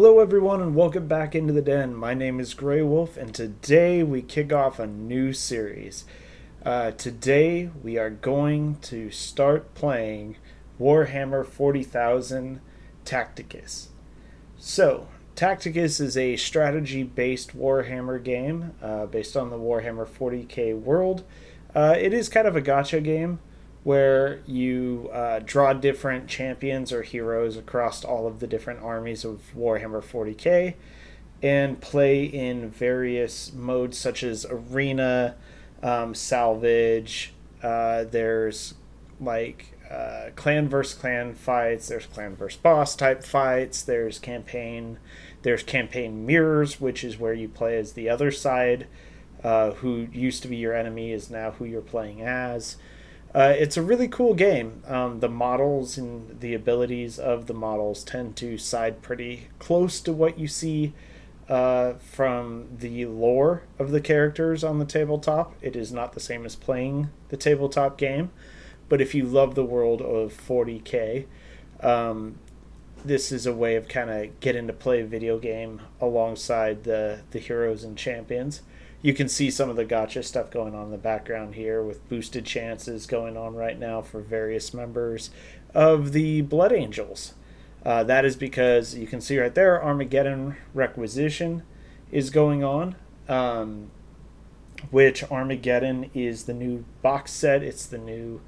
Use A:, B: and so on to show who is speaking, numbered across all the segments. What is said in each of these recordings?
A: Hello everyone and welcome back into the den. My name is Grey Wolf and today we kick off a new series. Today we are going to start playing Warhammer 40,000 Tacticus. So, Tacticus is a strategy-based Warhammer game based on the Warhammer 40k world. It is kind of a gacha game where you draw different champions or heroes across all of the different armies of Warhammer 40k and play in various modes such as arena, salvage, there's like clan versus clan fights, there's clan versus boss type fights, there's campaign mirrors, which is where you play as the other side, who used to be your enemy is now who you're playing as. It's a really cool game. The models and the abilities of the models tend to side pretty close to what you see from the lore of the characters on the tabletop. It is not the same as playing the tabletop game, but if you love the world of 40k, this is a way of kind of getting to play a video game alongside the heroes and champions. You can see some of the gacha stuff going on in the background here with boosted chances going on right now for various members of the Blood Angels. That is because you can see right there Armageddon Requisition is going on, which Armageddon is the new box set. It's the new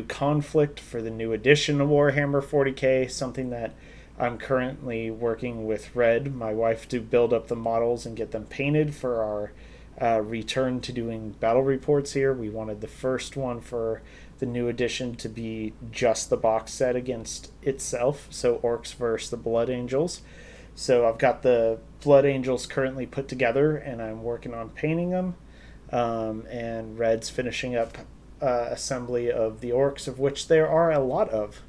A: conflict for the new edition of Warhammer 40k, something that I'm currently working with Red, my wife, to build up the models and get them painted for our return to doing battle reports here. We wanted the first one for the new edition to be just the box set against itself, so Orcs versus the Blood Angels. So I've got the Blood Angels currently put together, and I'm working on painting them, and Red's finishing up assembly of the Orcs, of which there are a lot of.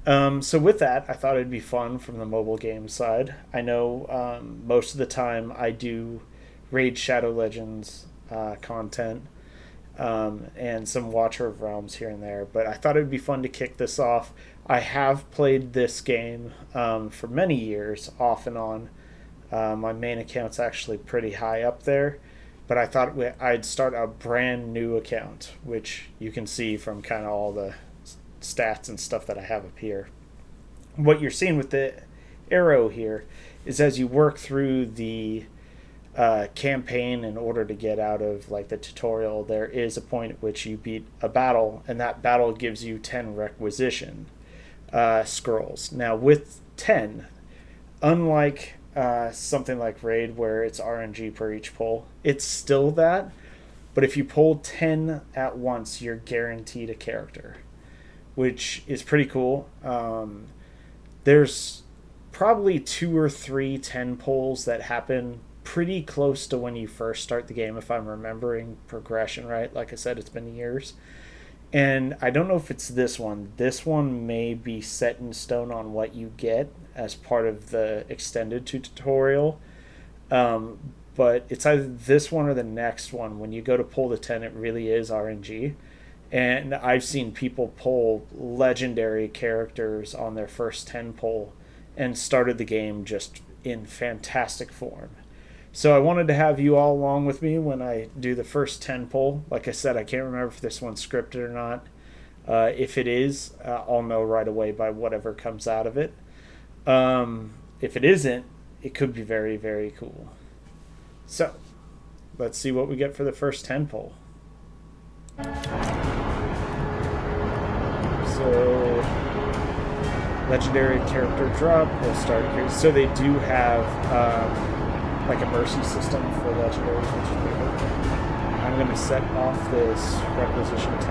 A: So with that, I thought it'd be fun from the mobile game side. I know most of the time I do Raid Shadow Legends content and some Watcher of Realms here and there, but I thought it'd be fun to kick this off. I have played this game for many years, off and on. My main account's actually pretty high up there, but I thought I'd start a brand new account, which you can see from kind of all the stats and stuff that I have up here. What you're seeing with the arrow here is as you work through the campaign in order to get out of like the tutorial, there is a point at which you beat a battle, and that battle gives you 10 requisition scrolls. Now with 10, unlike something like Raid where it's RNG per each pull, it's still that, but if you pull 10 at once, you're guaranteed a character, which is pretty cool. There's probably 2 or 3 10 pulls that happen pretty close to when you first start the game, if I'm remembering progression right. Like I said, it's been years. And I don't know if it's this one. This one may be set in stone on what you get as part of the extended tutorial. But it's either this one or the next one. When you go to pull the 10, it really is RNG. And I've seen people pull legendary characters on their first 10 pull and started the game just in fantastic form. So I wanted to have you all along with me when I do the first 10 pull. Like I said, I can't remember if this one's scripted or not. If it is, I'll know right away by whatever comes out of it. If it isn't, it could be very, very cool. So let's see what we get for the first 10 pull. So, legendary character drop will start here. So they do have like a mercy system for legendaries, which is pretty cool. I'm going to set off this requisition 10.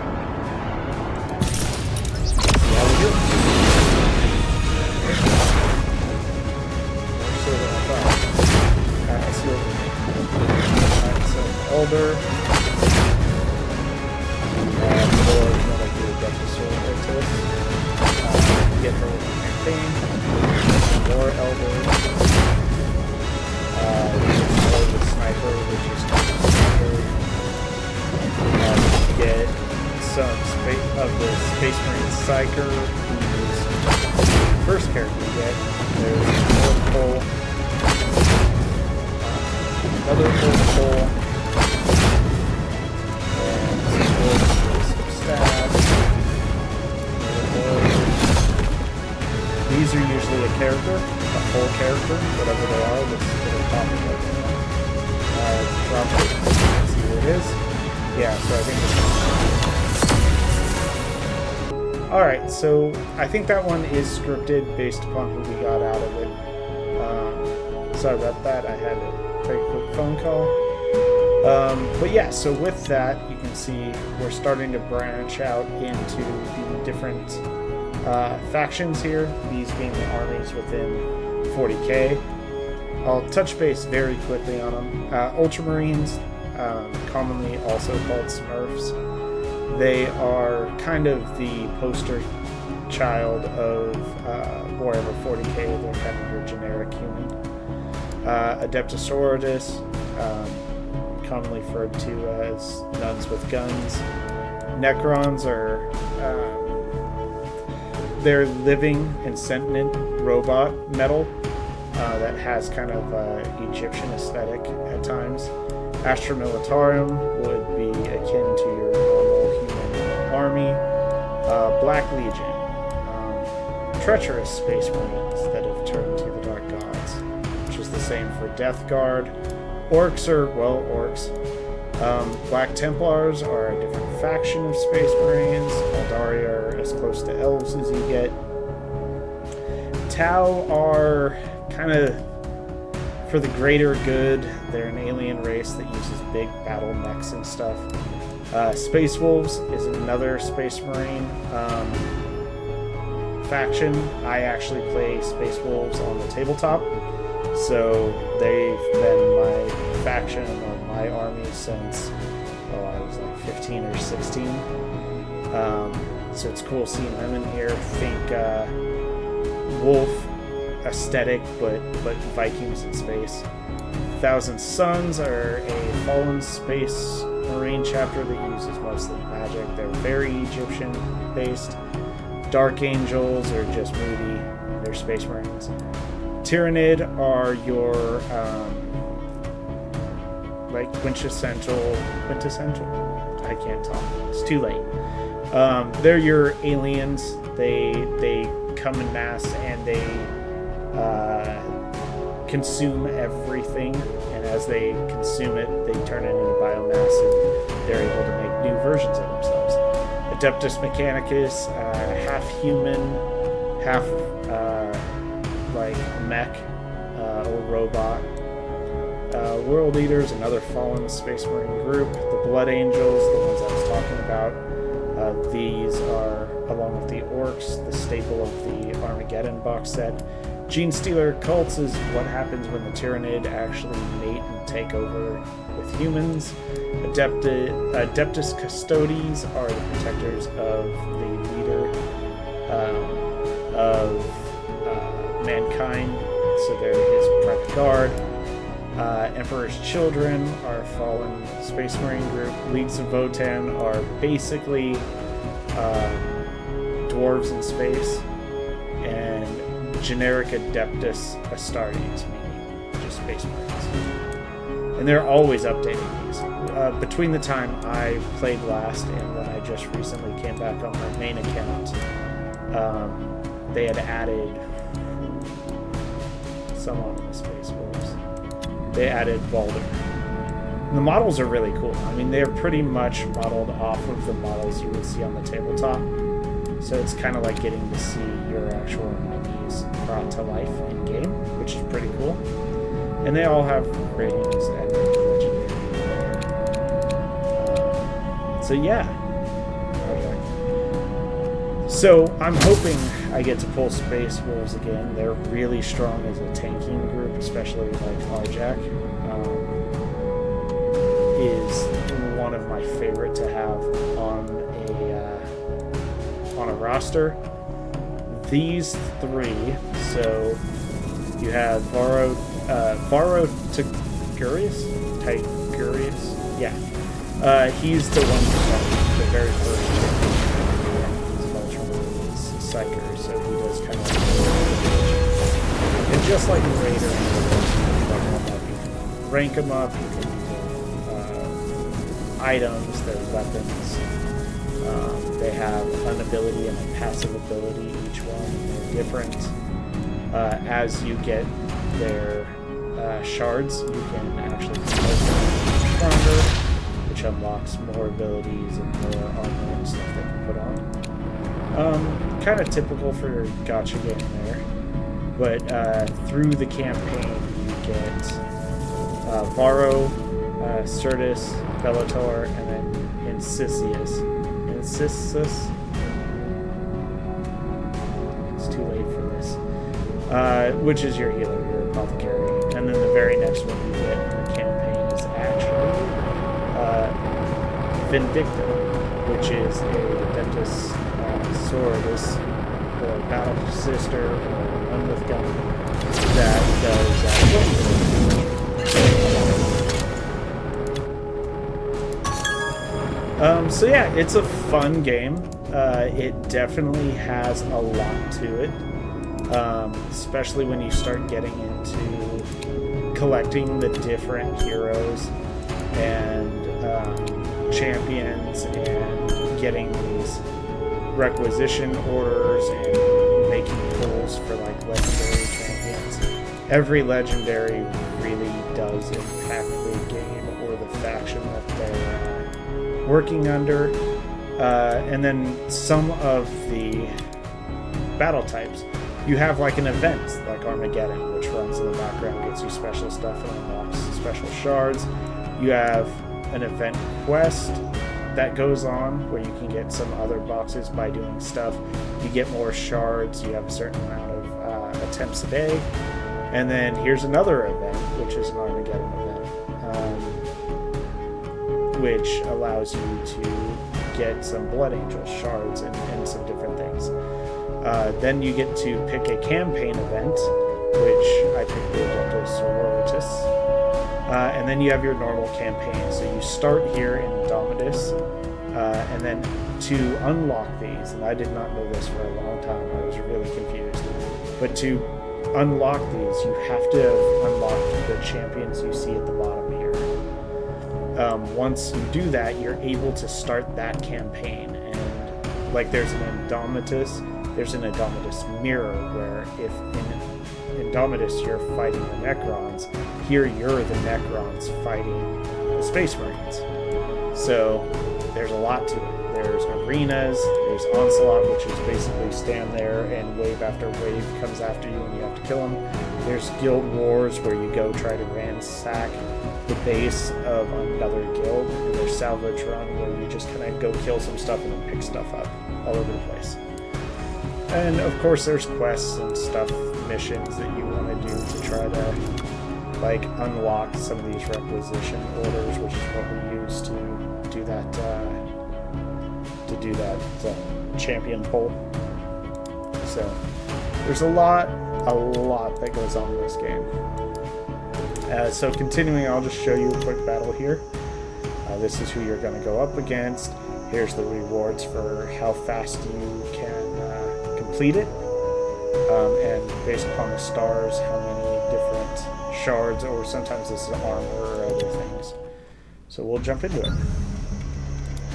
A: See how we do. Alright, so Elder. Get her with the campaign, more elders, more the sniper, which is kind of sniper. Get some of the Space Marine Psyker, who's the first character you get, There's North Pole. Another North Pole. And some stabs. These are usually a character, a full character, whatever they are. Let's get a copy of them. Drop it. See what it is. Yeah, so I think it's... Alright, so I think that one is scripted based upon who we got out of it. Sorry about that, I had a very quick phone call. But yeah, so with that, you can see we're starting to branch out into the different factions here, these being the armies within 40k. I'll touch base very quickly on them. Ultramarines, commonly also called Smurfs. They are kind of the poster child of Warhammer 40k. They're kind of your generic human. Adeptus Sororitas, commonly referred to as nuns with guns. Necrons are they're living and sentient robot metal that has kind of Egyptian aesthetic at times. Astra Militarum would be akin to your normal human army. Black Legion, treacherous space marines that have turned to the dark gods, which is the same for Death Guard. Orcs are, well, orcs. Black Templars are a different faction of space marines. Eldari are as close to elves as you get. Tau are kind of for the greater good. They're an alien race that uses big battle mechs and stuff. Space Wolves is another space marine faction. I actually play Space Wolves on the tabletop, so they've been my faction or my army since I was like 15 or 16. So it's cool seeing them in here. Think wolf aesthetic, but Vikings in space. Thousand Suns are a fallen space marine chapter that uses mostly magic. They're very Egyptian based. Dark Angels are just moody. They're space marines. Tyrannid are your like quintessential. I can't talk. It's too late. They're your aliens. They come in mass and they consume everything, and as they consume it, they turn it into biomass, and they're able to make new versions of themselves. Adeptus Mechanicus, half human, half like mech or robot. World Eaters, another fallen space marine group. The Blood Angels, the ones I was talking about. These are, along with the Orcs, the staple of the Armageddon box set. Gene Stealer cults is what happens when the Tyrannid actually mate and take over with humans. Adeptus Custodes are the protectors of the leader of mankind, so they're his private guard. Emperor's Children are a fallen space marine group. Leagues of Votan are basically dwarves in space, and generic Adeptus Astartes, meaning just space marines. And they're always updating these. Between the time I played last and when I just recently came back on my main account, they had added someone in the Space Wolves. They added Baldur. And the models are really cool. I mean, they're pretty much modeled off of the models you would see on the tabletop. So it's kind of like getting to see your actual enemies brought to life in game, which is pretty cool. And they all have ratings at legendary. So yeah. Okay. So I'm hoping I get to pull Space Wolves again. They're really strong as a tanking group, especially like Arjak. Is one of my favorite to have on a roster. These three, so you have Tigurius? Yeah. He's the one from the very first champion. He's an Ultramarine. He's a Psyker, so he does kind of like just like Raider, you can rank them up, you can do items, their weapons. They have an ability and a passive ability, each one. They're different. As you get their shards, you can actually make them stronger, which unlocks more abilities and more armor and stuff they can put on. Kind of typical for a gacha game there. But through the campaign, you get Varro, Certus, Bellator, and then Incisius. It's too late for this. Which is your healer, your apothecary. And then the very next one you get in the campaign is actually Vindicta, which is a Dentus Sordus, or Battle Sister, or One with Gun, that does so yeah, it's a fun game. It definitely has a lot to it, especially when you start getting into collecting the different heroes and champions and getting these requisition orders and making pulls for like legendary champions. Every legendary really does impact the game or the faction that they're working under. And then some of the battle types, you have like an event like Armageddon, which runs in the background, gets you special stuff and unlocks special shards. You have an event quest that goes on where you can get some other boxes by doing stuff. You get more shards, you have a certain amount of attempts a day. And then here's another event, which is an Armageddon event, which allows you to get some Blood Angel shards and some different things. Then you get to pick a campaign event, which I picked the Adeptus Sororitas. And then you have your normal campaign. So you start here in Indomitus, and then to unlock these, and I did not know this for a long time, I was really confused, but to unlock these, you have to have unlocked the champions you see at the bottom here. Once you do that, you're able to start that campaign, and like there's an Indomitus mirror, where if in Indomitus you're fighting the Necrons, here you're the Necrons fighting the Space Marines. So there's a lot to it. There's arenas, there's Onslaught, which is basically stand there and wave after wave comes after you and you have to kill them. There's Guild Wars, where you go try to ransack the base of another guild, and there's Salvage Run, where you just kind of go kill some stuff and then pick stuff up all over the place. And of course there's quests and stuff, missions that you want to do to try to like unlock some of these requisition orders, which is what we use to do that champion pull. So there's a lot that goes on in this game. So continuing, I'll just show you a quick battle here. This is who you're going to go up against. Here's the rewards for how fast you can complete it, and based upon the stars, how many different shards, or sometimes this is armor or other things. So we'll jump into it.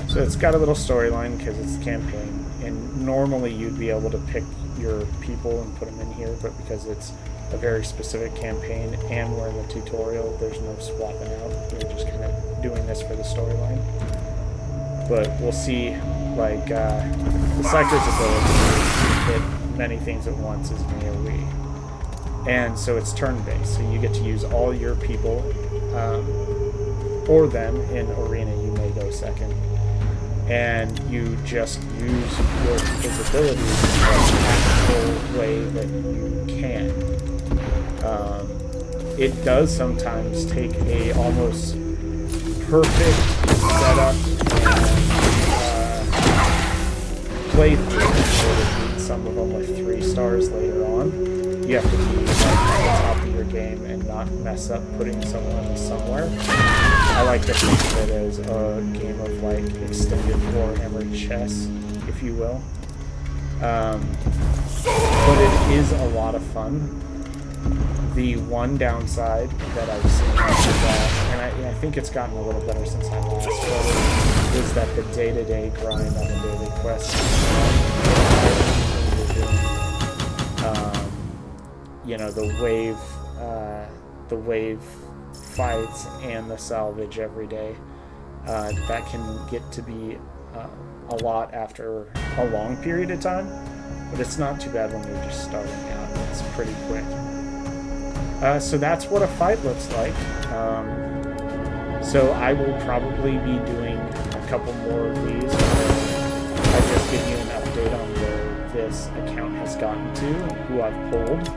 A: So it's got a little storyline because it's the campaign, and normally you'd be able to pick your people and put them in here, but because it's a very specific campaign and we're in the tutorial, there's no swapping out. We're just kind of doing this for the storyline. But we'll see, like, the Psyker's ability to hit many things at once is an AoE. And so it's turn-based, so you get to use all your people, or them in Arena, you may go second. And you just use his abilities in the tactical way that you can. It does sometimes take a almost perfect setup and playthrough in order to beat some of them with 3 stars later on. You have to be like, at the top of your game and not mess up putting someone somewhere. I like to think of it as a game of like extended Warhammer chess, if you will. But it is a lot of fun. The one downside that I've seen is that, and I think it's gotten a little better since I last played it, is that the day-to-day grind on the daily quests, you know, the wave fights and the salvage every day, that can get to be a lot after a long period of time, but it's not too bad when you're just starting out. It's pretty quick. So that's what a fight looks like. So I will probably be doing a couple more of these. I just give you an update on where this account has gotten to, who I've pulled,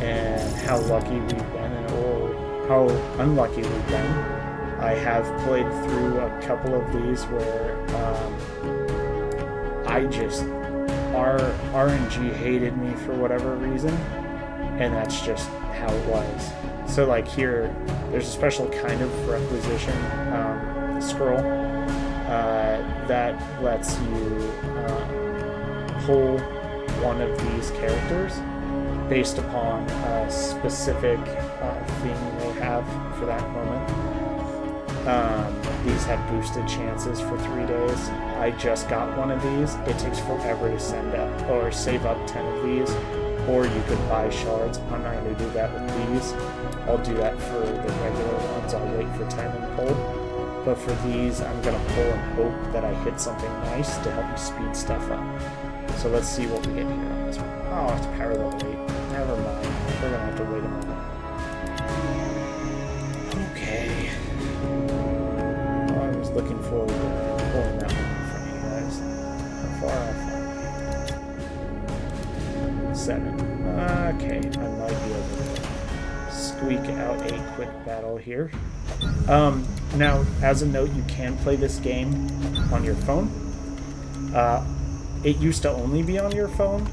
A: and how lucky we've been, or how unlucky we've been. I have played through a couple of these where our RNG hated me for whatever reason, and that's just how it was. So like here, there's a special kind of requisition scroll that lets you pull one of these characters based upon a specific theme they have for that moment. These have boosted chances for 3 days. I just got one of these. It takes forever to send up or save up 10 of these, or you could buy shards. I'm not going to do that with these. I'll do that for the regular ones. I'll wait for 10 and pull. But for these, I'm going to pull and hope that I hit something nice to help me speed stuff up. So let's see what we get here on this one. Oh, it's power level 8. Never mind. We're going to have to wait a moment. Okay. Well, I was looking forward to pulling that one from you guys. How far off are we? 7. Okay, I might be able to squeak out a quick battle here. Now, as a note, you can play this game on your phone. It used to only be on your phone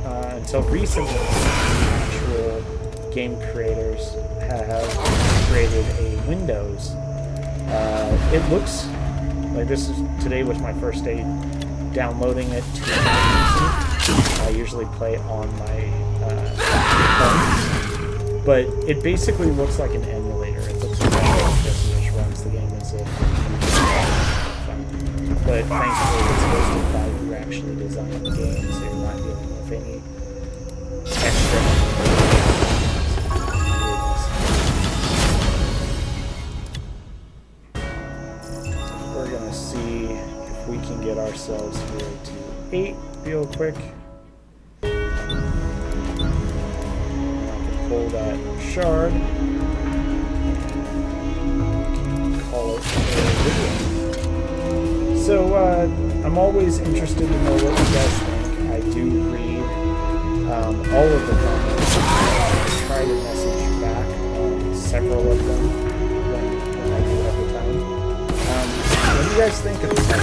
A: until recently. Actual game creators have created a Windows. It looks like today was my first day downloading it to my PC. I usually play on my phone, but it basically looks like an emulator. It looks like which runs the game as if. But thankfully it's hosted by who actually designed the game, so you're not dealing with any extra. We're gonna see if we can get ourselves here to 8 real quick. I can pull that shard. Call it a video. So, I'm always interested to know what you guys think. I do read all of the comments. I try to message back on several of them when I do have the time. What do you guys think of this? Have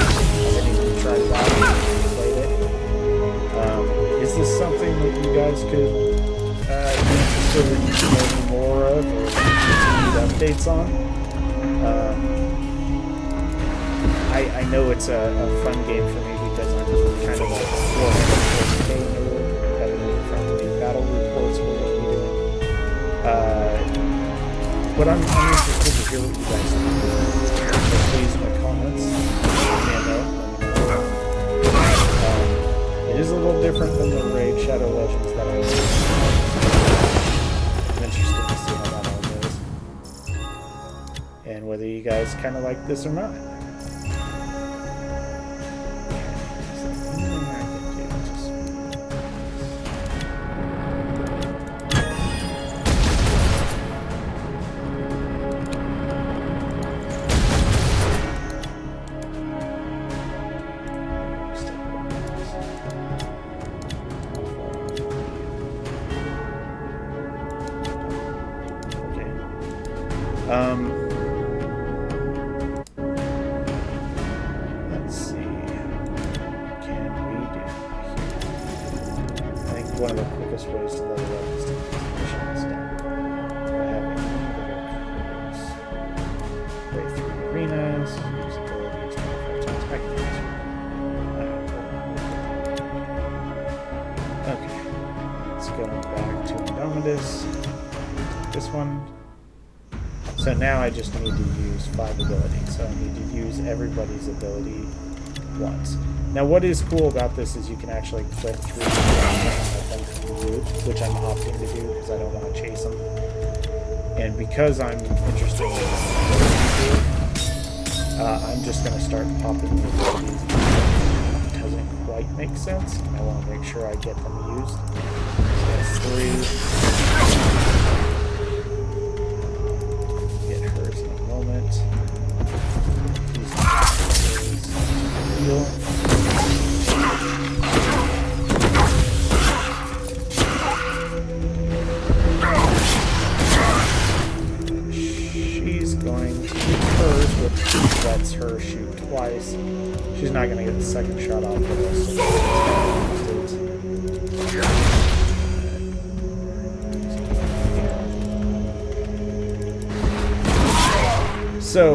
A: any of you tried it out? Have you played it? Is this something that you guys could be interested in knowing more of or continued updates on? I know it's a fun game for me because I'm kind of like Warhammer 40K nerd, editing from the battle reports we're going to be doing. But I'm interested to hear what you guys think. So please in the comments, let me know. It is a little different than the Raid Shadow Legends that I was. I'm interested to see how that all goes. And whether you guys kind of like this or not. Let's see. Can we do here? I think one of the quickest ways to level up is to mission this down. I have any that are way through arenas, use abilities, 25 times activate. Okay, let's go back to this one. So now I just need to use 5 abilities. So I need to use everybody's ability once. Now what is cool about this is you can actually click through the route, which I'm opting to do because I don't want to chase them. And because I'm interested in this, I'm just going to start popping the abilities. It doesn't quite make sense. I want to make sure I get them used. So that's 3. Get hers in a moment. Heal. She's going to use hers, which lets her shoot twice. She's not going to get the second shot off of us. So,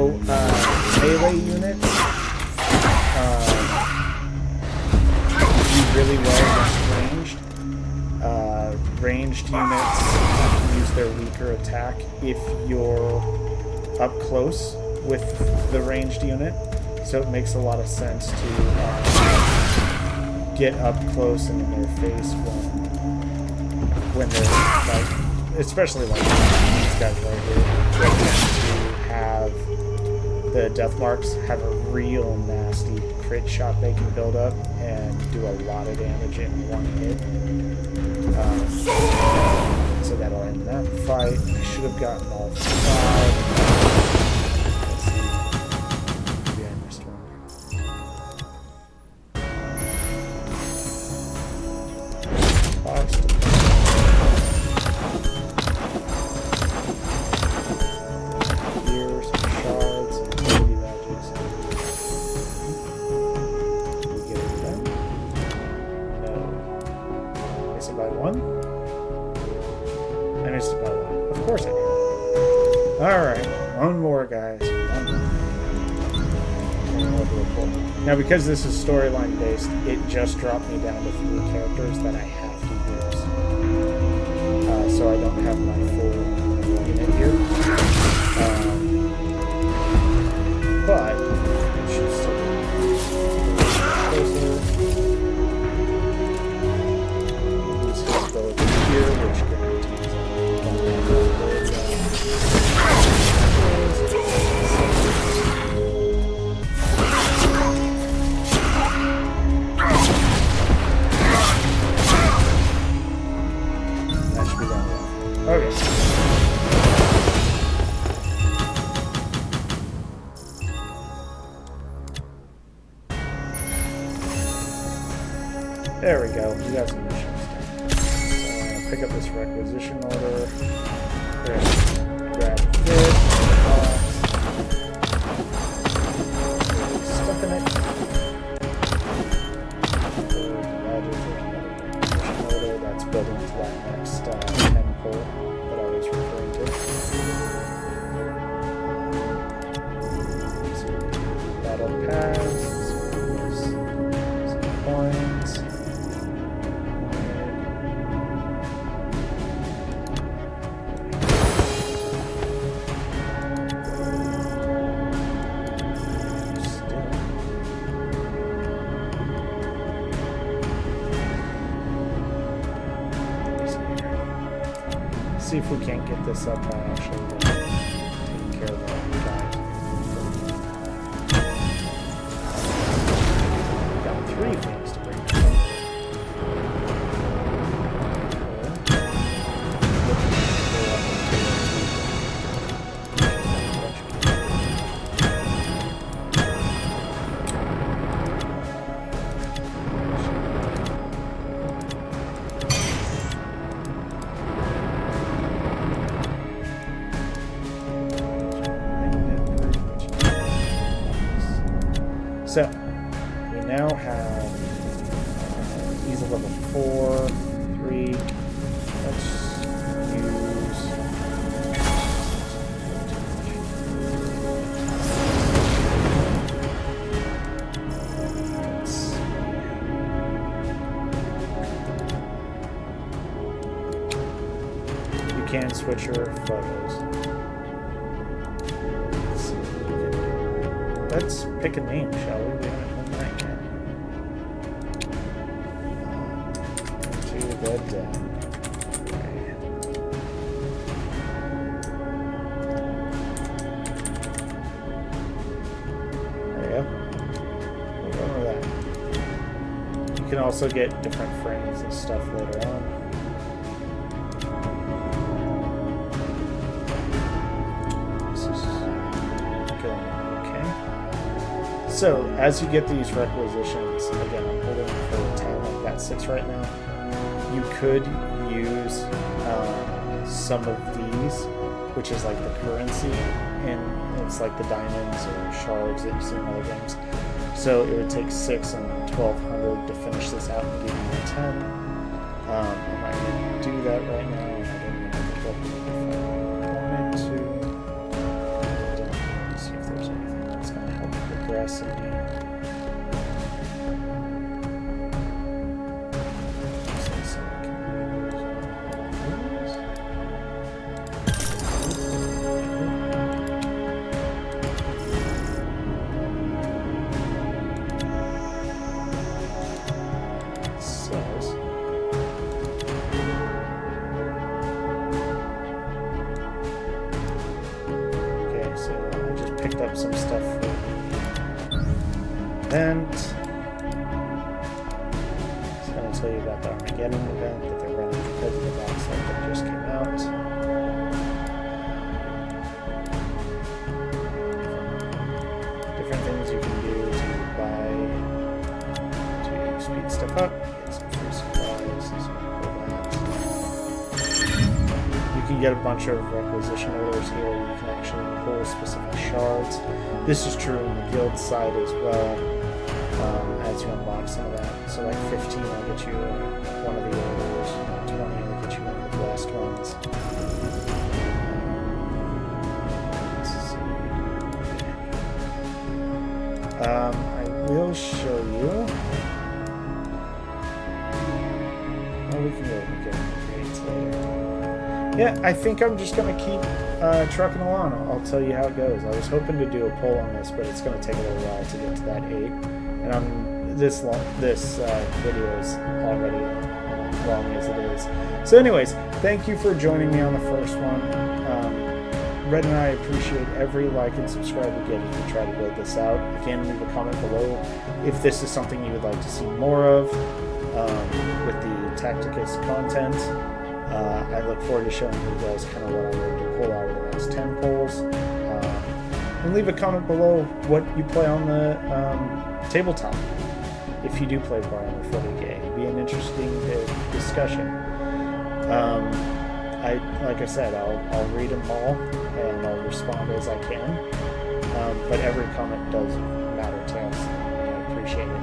A: melee units do really well against ranged. Ranged units use their weaker attack if you're up close with the ranged unit. So it makes a lot of sense to get up close and in their face when they're like, especially like these guys right here, they tend to have the death marks have a real nasty crit shot they can build up and do a lot of damage in one hit. So that'll end that fight. I should have gotten all 5. Let's see. Maybe I missed one. Here, some shards, and ability badges. Did we get it done? No. Miss it by 1? I missed it by 1. Of course I did. Alright, one more, guys. Now, because this is storyline based, it just dropped me down to 3 characters that I have to use. So I don't have my full unit here. But it should still be closer. Use his ability here, which guarantees that should be done. Okay. There we go. We got some missions done. So I'm going to pick up this requisition order. Grab this. Stuff in it. Requisition order. That's building to that next 10 pole that I was referring to. So, battle pass. Some coins. See if we can't get this up by actually taking care of the guys. Got 3 things to bring up. So, we now have, he's a level 4, 3, let's use, let's can switch your photos. Let's see what we can do. Let's pick a name, shall we? We haven't done that yet. To the den. You can also get different frames and stuff later on. This is going okay. So as you get these requisitions, again, I'm holding for 10. I've got 6 right now. You could use some of these, which is like the currency, and it's like the diamonds or shards that you see in other games. So it would take 6 and 1,200 to finish this out and give you a 10. I'm not going to do that right now, and I don't even have the 1,200 if I wanted to. See if there's anything that's going to help progress in here. Up some stuff for event. It's going to tell you about the Armageddon event that they're running because of the box set that just came out. Different things you can do to buy to speed stuff up. Get some free supplies. You can get a bunch of requisition orders here. You can actually pull specific shards. This is true on the guild side as well, as you unlock some of that. So like 15 will get you one of the orders, 20 will get you one of the blessed ones. I will show you. Oh, we can go and get grades later. Yeah, I think I'm just going to keep trucking along. I'll tell you how it goes. I was hoping to do a poll on this, but it's going to take a little while to get to that 8. And this video is already long as it is. So anyways, thank you for joining me on the first one. Red and I appreciate every like and subscribe we get as we try to build this out. Again, leave a comment below if this is something you would like to see more of with the Tacticus content. I look forward to showing you guys kind of what I'm going to pull out of the next 10 polls. And leave a comment below what you play on the tabletop. If you do play Warhammer 40k, it'd be an interesting discussion. Like I said, I'll read them all and I'll respond as I can. But every comment does matter to us, and I appreciate it.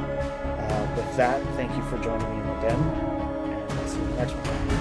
A: With that, thank you for joining me in the den, and I'll see you in the next one.